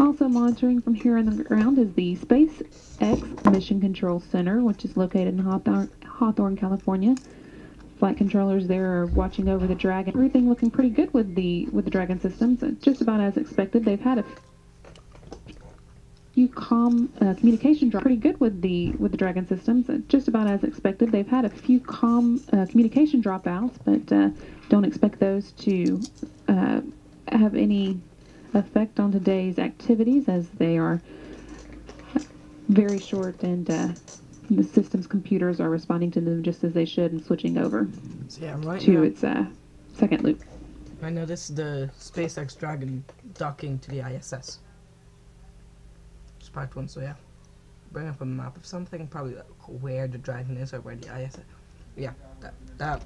Also monitoring from here on the ground is the SpaceX Mission Control Center, which is located in Hawthorne, California. Flight controllers there are watching over the Dragon. Everything looking pretty good with the Dragon systems. Just about as expected. They've had a few communication drops. Pretty good with the Dragon systems. Just about as expected. They've had a few communication dropouts, but don't expect those to have any effect on today's activities, as they are very short, and the system's computers are responding to them just as they should and switching over to its second loop. Right now, this is the SpaceX Dragon docking to the ISS. It's part one, so yeah. Bring up a map of something, probably like where the Dragon is or where the ISS. Yeah, that.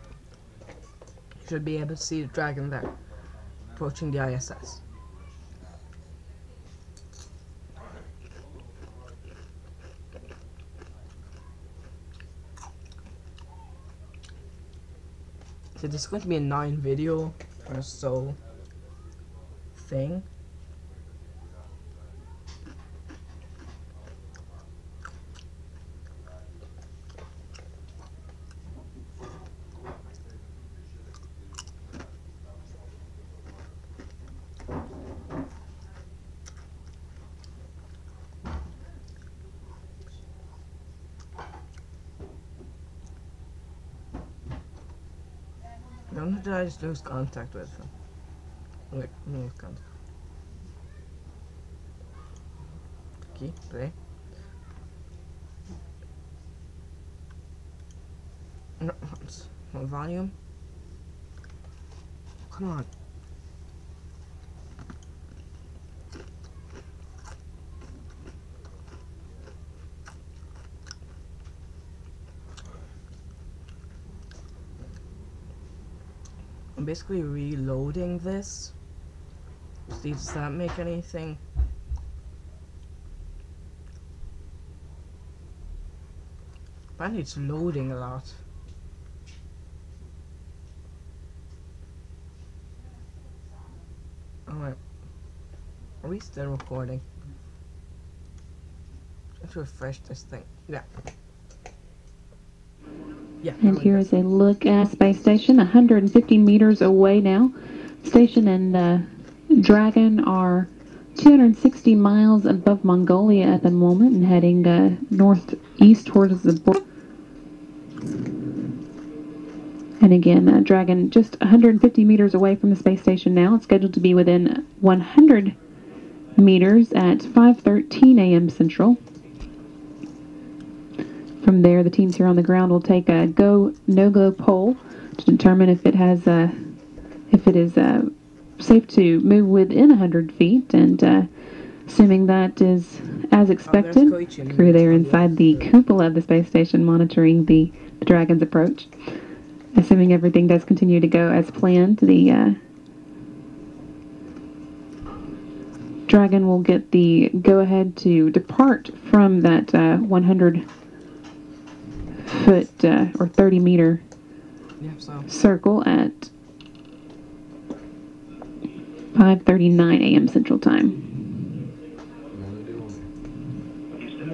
You should be able to see the Dragon there, approaching the ISS. So this is going to be a 9 video or so thing. When did I just lose contact with him? Wait, lose contact. Key, play. No, volume. Come on. I'm basically reloading this. See, does that make anything? Apparently it's loading a lot. Alright. Are we still recording? Let's refresh this thing. Yeah. Yeah, and here is a look at space station, 150 meters away now. Station and Dragon are 260 miles above Mongolia at the moment and heading northeast towards the border. And again, Dragon just 150 meters away from the space station now. It's scheduled to be within 100 meters at 5:13 a.m. Central. From there, the teams here on the ground will take a go, no-go poll to determine if it is safe to move within 100 feet. And assuming that is as expected, crew there inside the cupola of the space station monitoring the Dragon's approach. Assuming everything does continue to go as planned, the Dragon will get the go-ahead to depart from that 100 foot or 30 meter circle at 5:39 a.m. Central Time.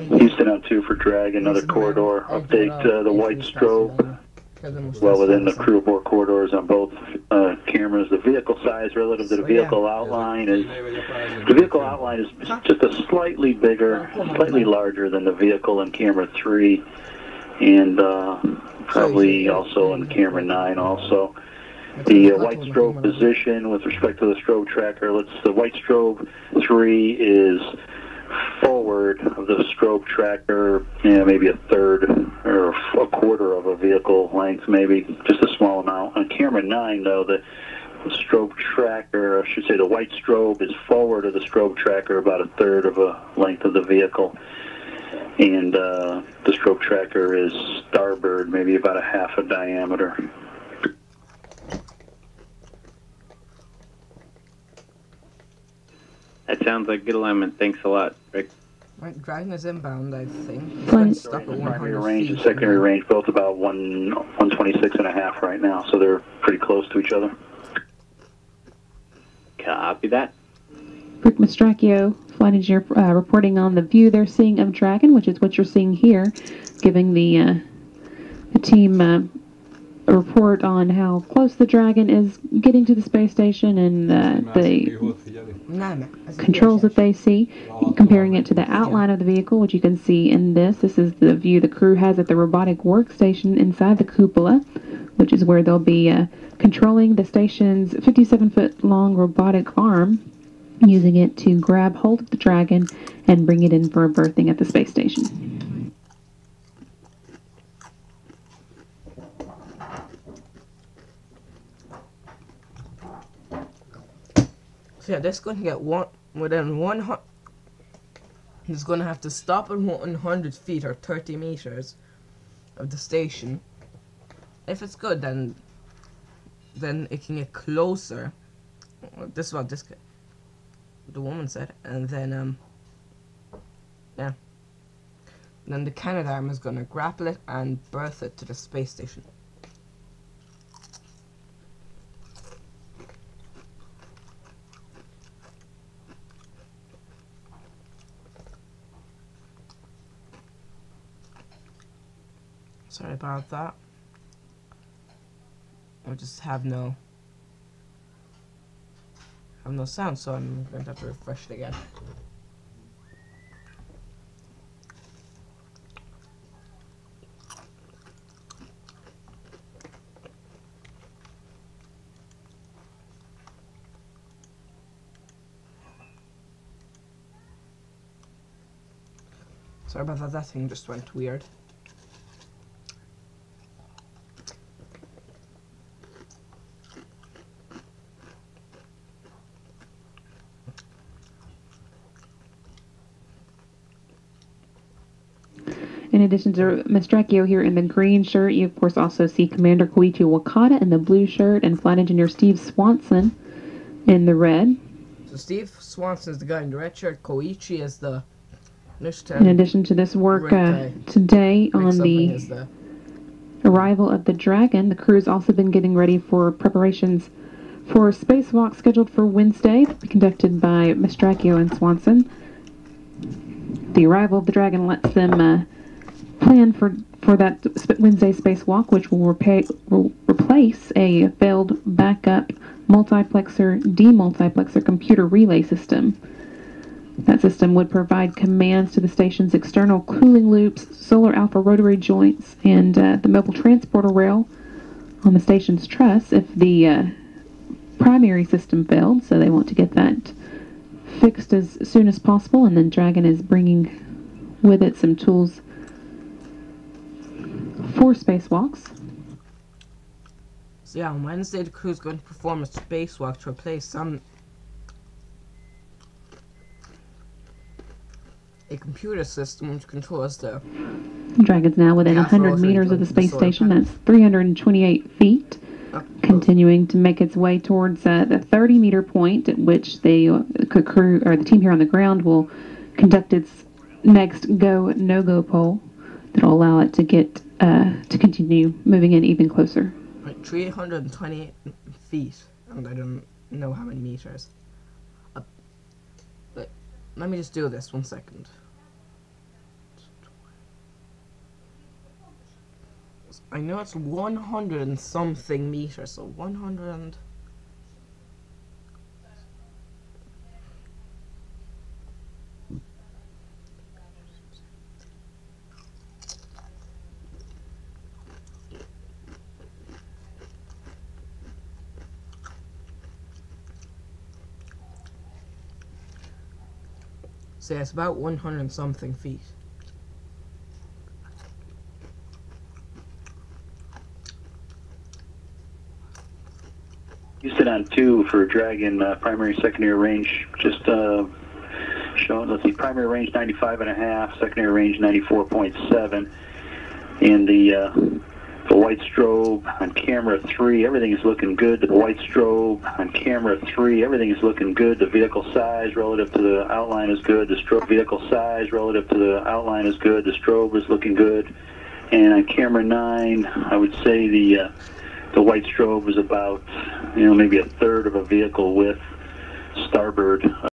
Houston out 2 for Dragon, another corridor update. The white strobe well within the crew aboard corridors on both cameras. The vehicle size relative to the vehicle outline is just a slightly bigger, slightly larger than the vehicle in camera 3. And probably also in camera 9 also. The white strobe position with respect to the strobe tracker, the white strobe 3 is forward of the strobe tracker, maybe a third or a quarter of a vehicle length, maybe just a small amount. On camera 9 though, the strobe tracker, I should say the white strobe is forward of the strobe tracker about a third of a length of the vehicle. And the strobe tracker is starboard, maybe about a half a diameter. That sounds like good alignment. Thanks a lot, Rick. Right, Dragon is inbound, I think. Primary range and secondary range both about 126.5 right now, so they're pretty close to each other. Copy that. Rick Mastracchio, flight engineer reporting on the view they're seeing of Dragon, which is what you're seeing here, giving the team a report on how close the Dragon is getting to the space station and the controls that they see, comparing it to the outline of the vehicle, which you can see in this. This is the view the crew has at the robotic workstation inside the cupola, which is where they'll be controlling the station's 57-foot long robotic arm, using it to grab hold of the Dragon and bring it in for a berthing at the space station. So yeah, this is going to get within 100. It's going to have to stop at 100 feet or 30 meters of the station. If it's good, then it can get closer. This is what the woman said, and then yeah. Then the Canadarm is going to grapple it and berth it to the space station. Sorry about that. I just have no sound, so I'm going to have to refresh it again. Sorry about that, that thing just went weird. In addition to Mastracchio here in the green shirt, you of course also see Commander Koichi Wakata in the blue shirt and Flight Engineer Steve Swanson in the red. So Steve Swanson is the guy in the red shirt, Koichi is the In addition to this work today on the arrival of the Dragon, the crew's also been getting ready for preparations for a spacewalk scheduled for Wednesday, conducted by Mastracchio and Swanson. The arrival of the Dragon lets them plan for that Wednesday spacewalk, which will replace a failed backup multiplexer-demultiplexer computer relay system. That system would provide commands to the station's external cooling loops, solar alpha rotary joints, and the mobile transporter rail on the station's truss if the primary system failed, so they want to get that fixed as soon as possible. And then Dragon is bringing with it some tools for spacewalks. So yeah, on Wednesday the crew is going to perform a spacewalk to replace a computer system which controls the Dragon's now within 100 meters of the space station. That's 328 feet. Continuing to make its way towards the 30-meter point at which the crew or the team here on the ground will conduct its next go/no-go poll that'll allow it to get to continue moving in even closer. Right, 328 feet, and I don't know how many meters. Let me just do this 1 second. I know it's 100 and something meters, so 100 and... So yeah, it's about 100 and something feet. Houston on 2 for Dragon, primary secondary range, just showing, let's see, primary range 95.5, secondary range 94.7, and the white strobe on camera 3, everything is looking good. The white strobe on camera 3, everything is looking good. The vehicle size relative to the outline is good. The strobe vehicle size relative to the outline is good. The strobe is looking good. And on camera 9, I would say the white strobe is about, maybe a third of a vehicle width starboard.